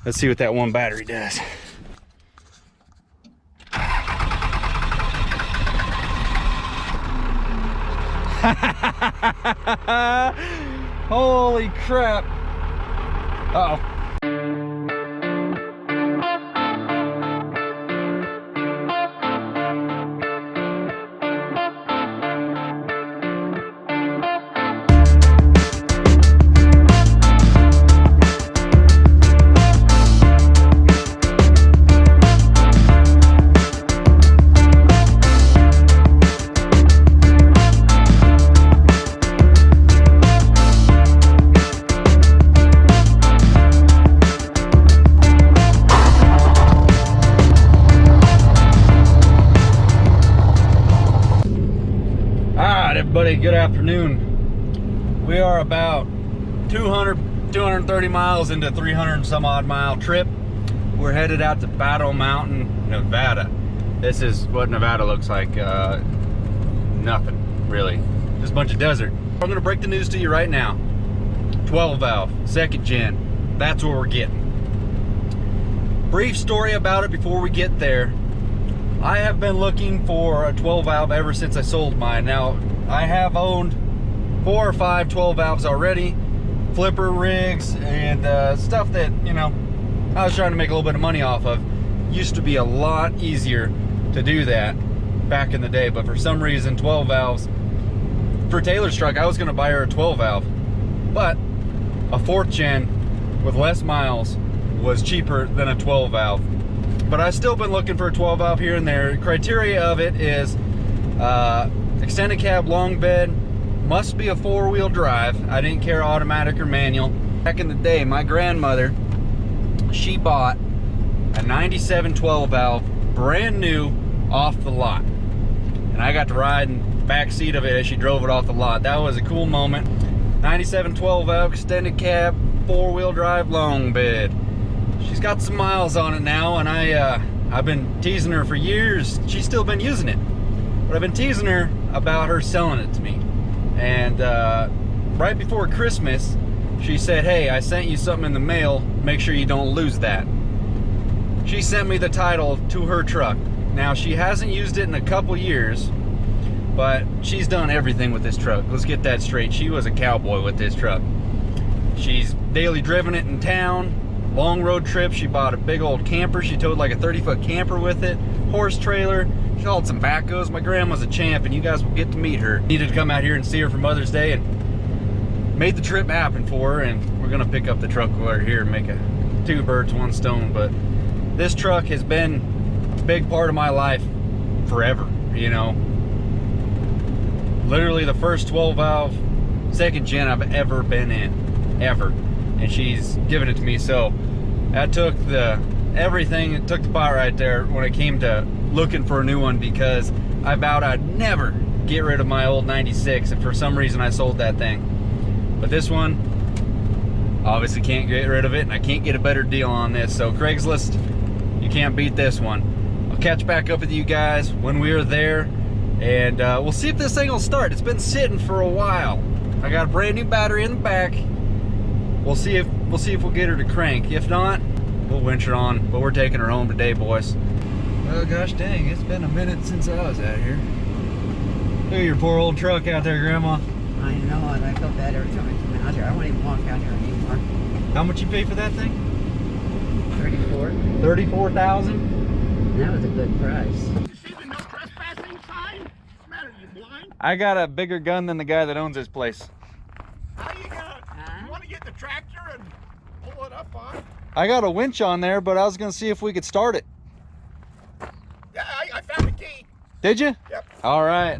Let's see what that one battery does. Holy crap. Uh-oh. Everybody, good afternoon. We are about 230 miles into 300 and some odd mile trip. We're headed out to Battle Mountain, Nevada. This is what Nevada looks like. Nothing really, just a bunch of desert. I'm gonna break the news to you right now. 12 valve, second gen, that's what we're getting. Brief story about it before we get there. I have been looking for a 12 valve ever since I sold mine. Now, I have owned 4 or 5 12 valves already, flipper rigs and stuff that, you know, I was trying to make a little bit of money off of. Used to be a lot easier to do that back in the day, but for some reason 12 valves, for Taylor's truck, I was gonna buy her a 12 valve, but a 4th gen with less miles was cheaper than a 12 valve. But I've still been looking for a 12 valve here and there. Criteria of it is extended cab, long bed, must be a 4-wheel drive. I didn't care automatic or manual. Back in the day, my grandmother, she bought a 97 12 valve, brand new, off the lot. And I got to ride in the back seat of it as she drove it off the lot. That was a cool moment. 97 12 valve, extended cab, 4-wheel drive, long bed. She's got some miles on it now, and I've been teasing her for years. She's still been using it, but I've been teasing her about her selling it to me. And right before Christmas, she said, "Hey, I sent you something in the mail. Make sure you don't lose that." She sent me the title to her truck. Now, she hasn't used it in a couple years, but she's done everything with this truck. Let's get that straight. She was a cowboy with this truck. She's daily driven it in town. Long road trips, she bought a big old camper. She towed like a 30-foot camper with it, horse trailer. She hauled some backhoes. My grandma's a champ, and you guys will get to meet her. Needed to come out here and see her for Mother's Day, and made the trip happen for her. And we're gonna pick up the truck while we're here and make a 2 birds, 1 stone. But this truck has been a big part of my life forever, you know. Literally the first 12 valve, second gen I've ever been in, ever. And she's given it to me, so that took everything. It took the pot right there when it came to looking for a new one, because I vowed I'd never get rid of my old 96, and for some reason I sold that thing. But this one, obviously can't get rid of it, and I can't get a better deal on this. So Craigslist, you can't beat this one. I'll catch back up with you guys when we are there, and we'll see if this thing will start. It's been sitting for a while. I got a brand new battery in the back. We'll see if we'll get her to crank. If not, we'll winch her on. But we're taking her home today, boys. Oh gosh dang, it's been a minute since I was out here. Look at your poor old truck out there, Grandma. I know, and I feel bad every time I come out here. I won't even walk out here anymore. How much you pay for that thing? 34. 34,000. That was a good price. You see the no trespassing sign? What's the matter, you blind? I got a bigger gun than the guy that owns this place. How you gonna, you wanna get the tractor and pull it up on? I got a winch on there, but I was gonna see if we could start it. Yeah, I found the key. Did you? Yep. All right.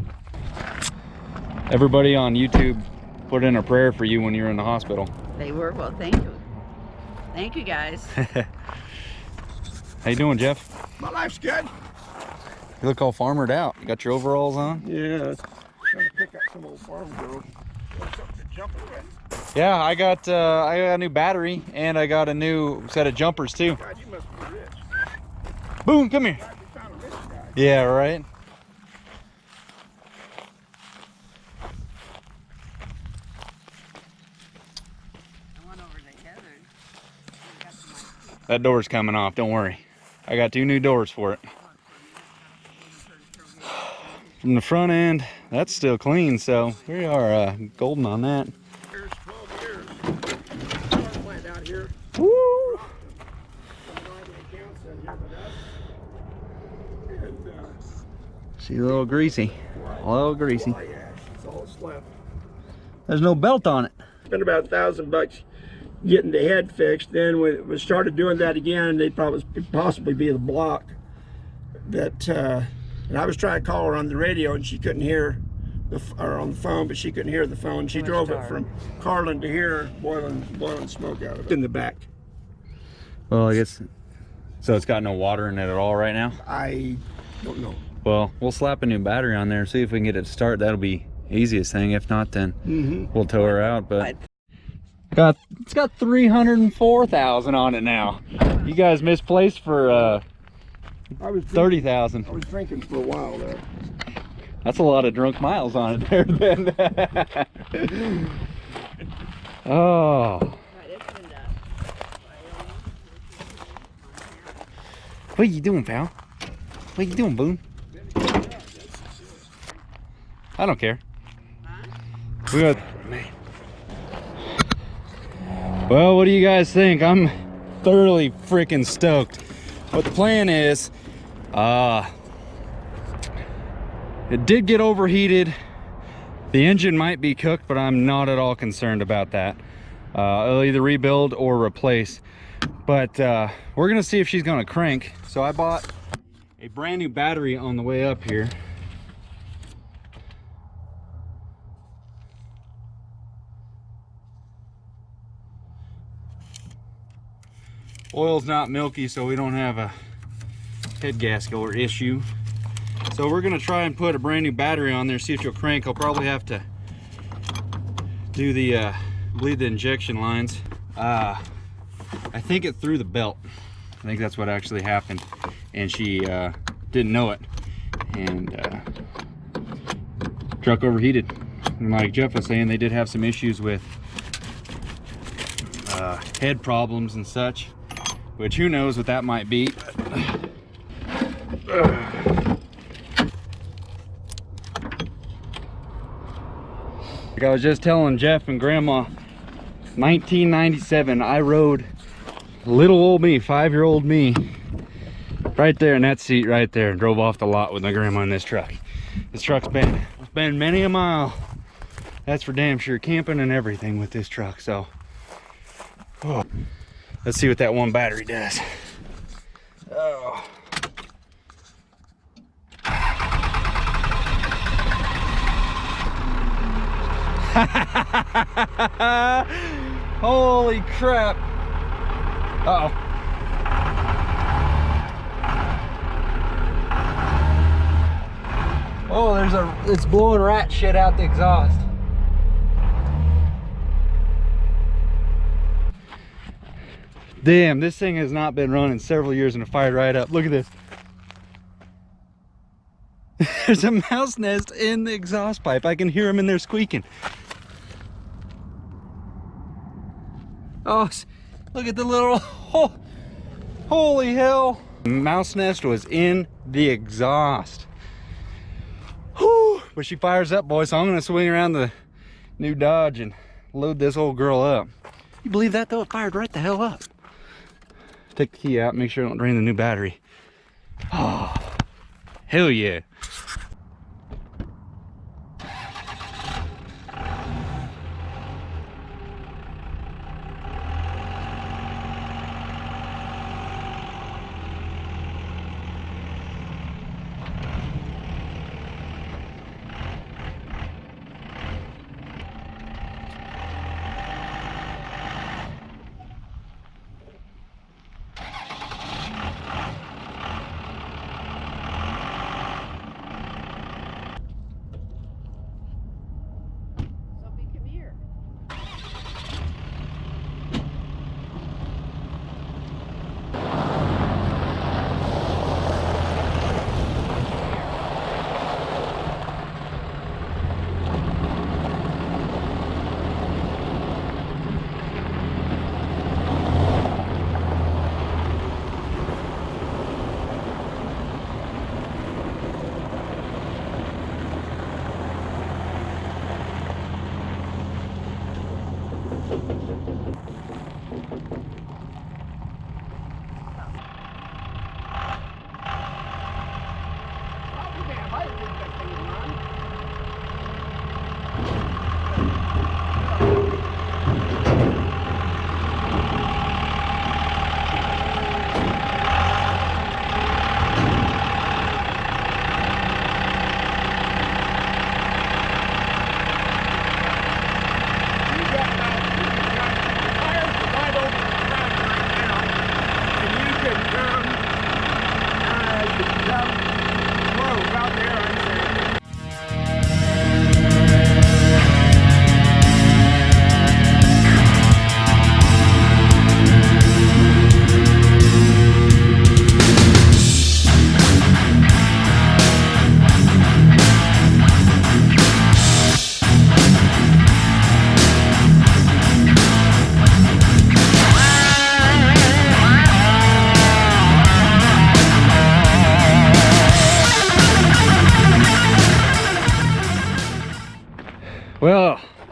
Everybody on YouTube put in a prayer for you when you were in the hospital. They were, well, thank you. Thank you, guys. How you doing, Jeff? My life's good. You look all farmered out. You got your overalls on? Yeah. Trying to pick up some old farm girls. Want something to jump with? Yeah, I got a new battery, and I got a new set of jumpers too. God, you must be rich. Boom, come here. God, you found a rich guy. Yeah, right. That door's coming off, don't worry. I got 2 new doors for it. From the front end, that's still clean, so we are golden on that. Here's 12 years. Power plant out here. Woo! She's a little greasy. A little greasy. Oh, yeah, that's all that's left. There's no belt on it. Spent about $1,000 getting the head fixed. Then when we started doing that again, they'd probably possibly be the block. That and I was trying to call her on the radio, and she couldn't hear or on the phone, but she couldn't hear the phone. She drove it from Carlin to here, boiling smoke out of it in the back. Well, I guess so. It's got no water in it at all right now. I don't know. Well, we'll slap a new battery on there, see if we can get it to start. That'll be easiest thing. If not, then we'll tow her out. But it's got 304,000 on it now. You guys misplaced for 30,000. I was drinking for a while there. That's a lot of drunk miles on it there then. Oh. What are you doing, pal? What are you doing, Boone? I don't care. We got, well, what do you guys think? I'm thoroughly freaking stoked. What the plan is, it did get overheated. The engine might be cooked, but I'm not at all concerned about that. I'll either rebuild or replace. But we're gonna see if she's gonna crank. So I bought a brand new battery on the way up here. Oil's not milky, so we don't have a head gasket or issue. So we're gonna try and put a brand new battery on there, see if she'll crank. I'll probably have to do the bleed the injection lines. I think it threw the belt. I think that's what actually happened, and she didn't know it, and truck overheated. And like Jeff was saying, they did have some issues with head problems and such, which who knows what that might be. Like I was just telling Jeff and Grandma, 1997, I rode little old me, 5-year-old me, right there in that seat right there, and drove off the lot with my grandma in this truck. This truck's been many a mile. That's for damn sure, camping and everything with this truck. So let's see what that one battery does. Oh. Holy crap. Uh-oh. Oh, it's blowing rat shit out the exhaust. Damn, this thing has not been running several years and it fired right up. Look at this. There's a mouse nest in the exhaust pipe. I can hear them in there squeaking. Oh, look at the little, oh, holy hell. The mouse nest was in the exhaust. Whew, but she fires up, boys, so I'm gonna swing around the new Dodge and load this old girl up. You believe that though? It fired right the hell up. Take the key out, make sure I don't drain the new battery. Oh, hell yeah.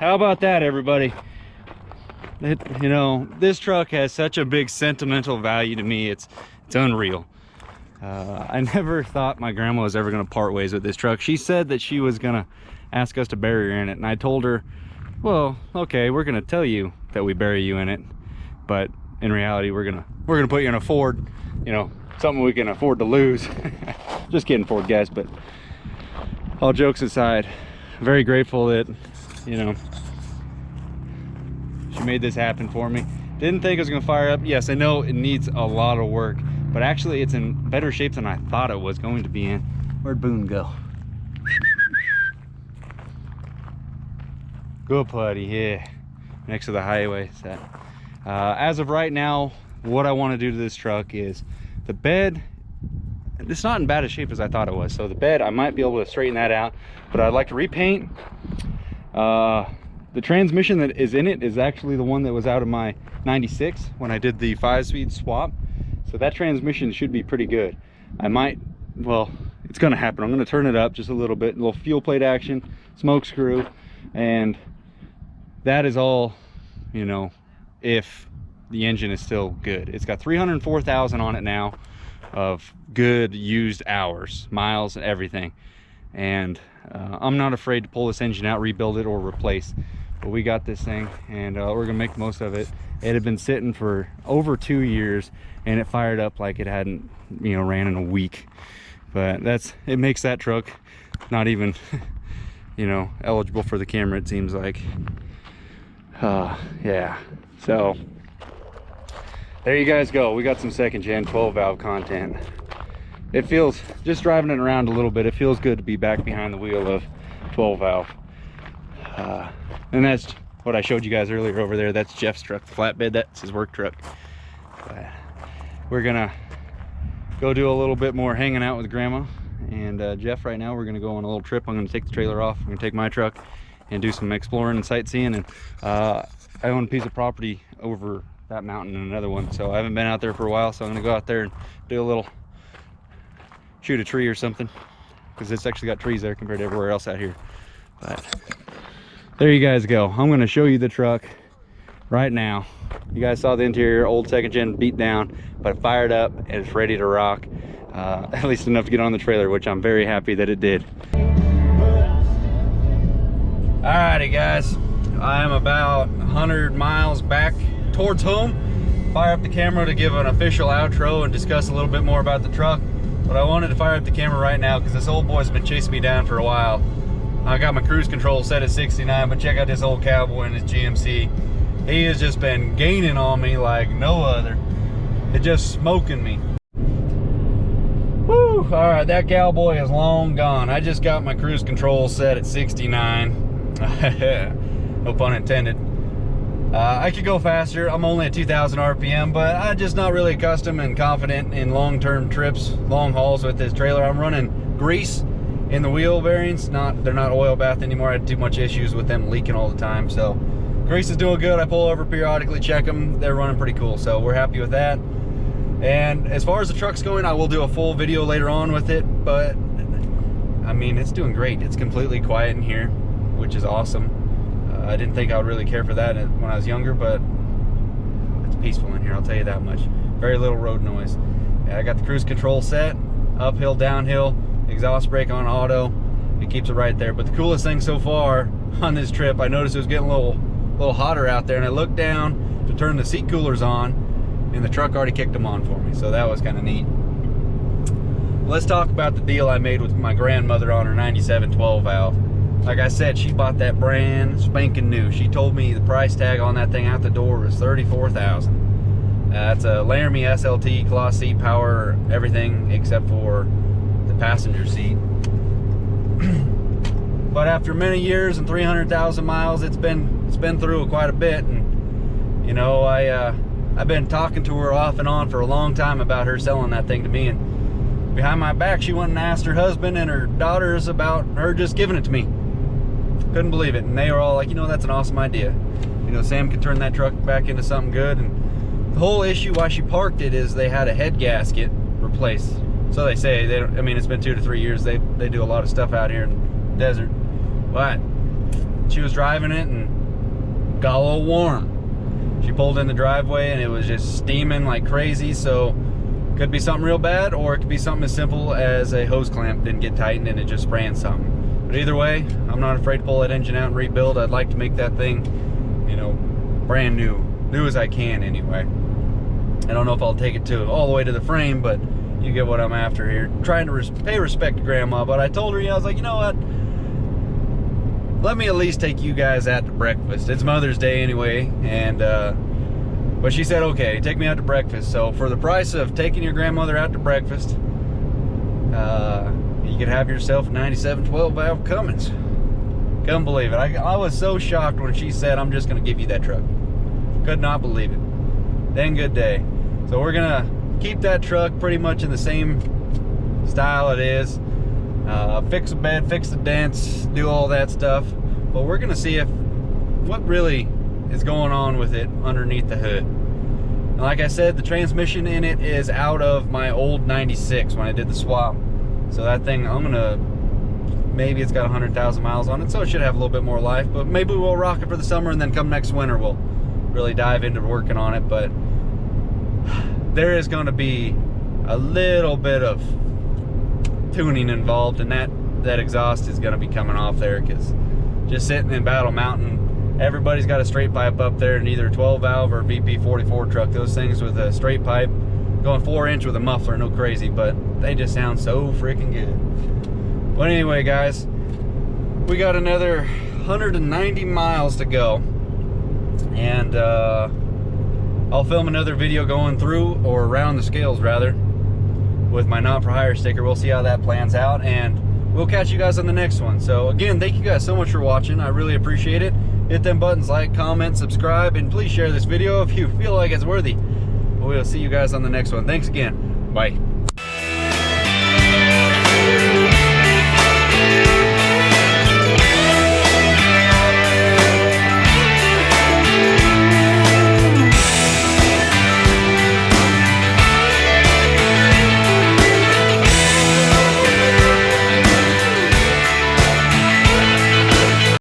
How about that, everybody? You know, this truck has such a big sentimental value to me. It's unreal. I never thought my grandma was ever going to part ways with this truck. She said that she was going to ask us to bury her in it, and I told her, well, okay, we're going to tell you that we bury you in it, but in reality we're gonna put you in a Ford, you know, something we can afford to lose. Just kidding, Ford guys. But all jokes aside, very grateful that, you know, she made this happen for me. Didn't think it was gonna fire up. Yes, I know it needs a lot of work, but actually it's in better shape than I thought it was going to be in. Where'd Boone go? Good buddy, yeah. Next to the highway set. As of right now, what I want to do to this truck is the bed. It's not in bad a shape as I thought it was. So the bed, I might be able to straighten that out, but I'd like to repaint. The transmission that is in it is actually the one that was out of my 96 when I did the 5-speed swap. So that transmission should be pretty good. I might, well, it's gonna happen. I'm gonna turn it up just a little bit, a little fuel plate action, smoke screw, and that is all, you know, if the engine is still good. It's got 304,000 on it now of good used hours, miles, and everything. And I'm not afraid to pull this engine out, rebuild it, or replace. But we got this thing, and we're gonna make the most of it. It had been sitting for over 2 years, and it fired up like it hadn't, you know, ran in a week. But it makes that truck not even, you know, eligible for the camera, it seems like. Yeah, so there you guys go. We got some second gen 12 valve content. It feels, just driving it around a little bit, it feels good to be back behind the wheel of 12 valve. And that's what I showed you guys earlier over there. That's Jeff's truck, the flatbed. That's his work truck. But we're gonna go do a little bit more hanging out with Grandma and Jeff right now. We're gonna go on a little trip. I'm gonna take the trailer off. I'm gonna take my truck and do some exploring and sightseeing. And I own a piece of property over that mountain and another one, so I haven't been out there for a while. So I'm gonna go out there and do a little, shoot a tree or something, because it's actually got trees there compared to everywhere else out here. But there you guys go. I'm gonna show you the truck right now. You guys saw the interior, old second gen beat down, but fired up and it's ready to rock. At least enough to get on the trailer, which I'm very happy that it did. Alrighty guys, I am about 100 miles back towards home. Fire up the camera to give an official outro and discuss a little bit more about the truck. But I wanted to fire up the camera right now because this old boy's been chasing me down for a while. I got my cruise control set at 69, but check out this old cowboy in his GMC. He has just been gaining on me like no other. It's just smoking me. Woo! Alright, that cowboy is long gone. I just got my cruise control set at 69. No pun intended. I could go faster. I'm only at 2,000 RPM, but I'm just not really accustomed and confident in long-term trips, long hauls with this trailer. I'm running grease in the wheel bearings. They're not oil bath anymore. I had too much issues with them leaking all the time. So grease is doing good. I pull over periodically, check them. They're running pretty cool. So we're happy with that. And as far as the truck's going, I will do a full video later on with it. But I mean, it's doing great. It's completely quiet in here, which is awesome. I didn't think I would really care for that when I was younger, but it's peaceful in here, I'll tell you that much. Very little road noise. Yeah, I got the cruise control set, uphill, downhill, exhaust brake on auto. It keeps it right there. But the coolest thing so far on this trip, I noticed it was getting a little hotter out there, and I looked down to turn the seat coolers on, and the truck already kicked them on for me. So that was kind of neat. Let's talk about the deal I made with my grandmother on her 97 12 valve. Like I said, she bought that brand spanking new. She told me the price tag on that thing out the door was $34,000. It's a Laramie SLT, cloth seat, power, everything except for the passenger seat. But after many years and 300,000 miles, it's been through quite a bit. And you know, I've been talking to her off and on for a long time about her selling that thing to me. And behind my back, she went and asked her husband and her daughters about her just giving it to me. Couldn't believe it, and they were all like, you know, that's an awesome idea. You know, Sam could turn that truck back into something good. And the whole issue why she parked it is they had a head gasket replaced. So they say. They don't, I mean, it's been 2 to 3 years. They do a lot of stuff out here in the desert. But she was driving it, and got a little warm. She pulled in the driveway and it was just steaming like crazy, so could be something real bad, or it could be something as simple as a hose clamp didn't get tightened and it just spraying something. But either way, I'm not afraid to pull that engine out and rebuild. I'd like to make that thing, you know, brand new as I can anyway. I don't know if I'll take it to all the way to the frame, but you get what I'm after here. Trying to pay respect to Grandma, but I told her, I was like, you know what? Let me at least take you guys out to breakfast. It's Mother's Day anyway, and but she said, okay, take me out to breakfast. So for the price of taking your grandmother out to breakfast, you could have yourself a 97 12 valve Cummins. Couldn't believe it. I was so shocked when she said, I'm just gonna give you that truck. Could not believe it. Dang good day. So we're gonna keep that truck pretty much in the same style it is. Fix the bed, fix the dents, do all that stuff. But we're gonna see what really is going on with it underneath the hood. And like I said, the transmission in it is out of my old 96 when I did the swap. So that thing, maybe it's got 100,000 miles on it, so it should have a little bit more life. But maybe we'll rock it for the summer, and then come next winter we'll really dive into working on it. But there is going to be a little bit of tuning involved, and that exhaust is going to be coming off there, because just sitting in Battle Mountain, everybody's got a straight pipe up there in either 12 valve or VP44 truck. Those things with a straight pipe going 4-inch with a muffler, no crazy, but they just sound so freaking good. But anyway, guys, we got another 190 miles to go, and I'll film another video going through, or around the scales rather, with my not for hire sticker. We'll see how that plans out, and we'll catch you guys on the next one. So again, thank you guys so much for watching. I really appreciate it. Hit them buttons, like, comment, subscribe, and please share this video if you feel like it's worthy. We'll see you guys on the next one. Thanks again. Bye.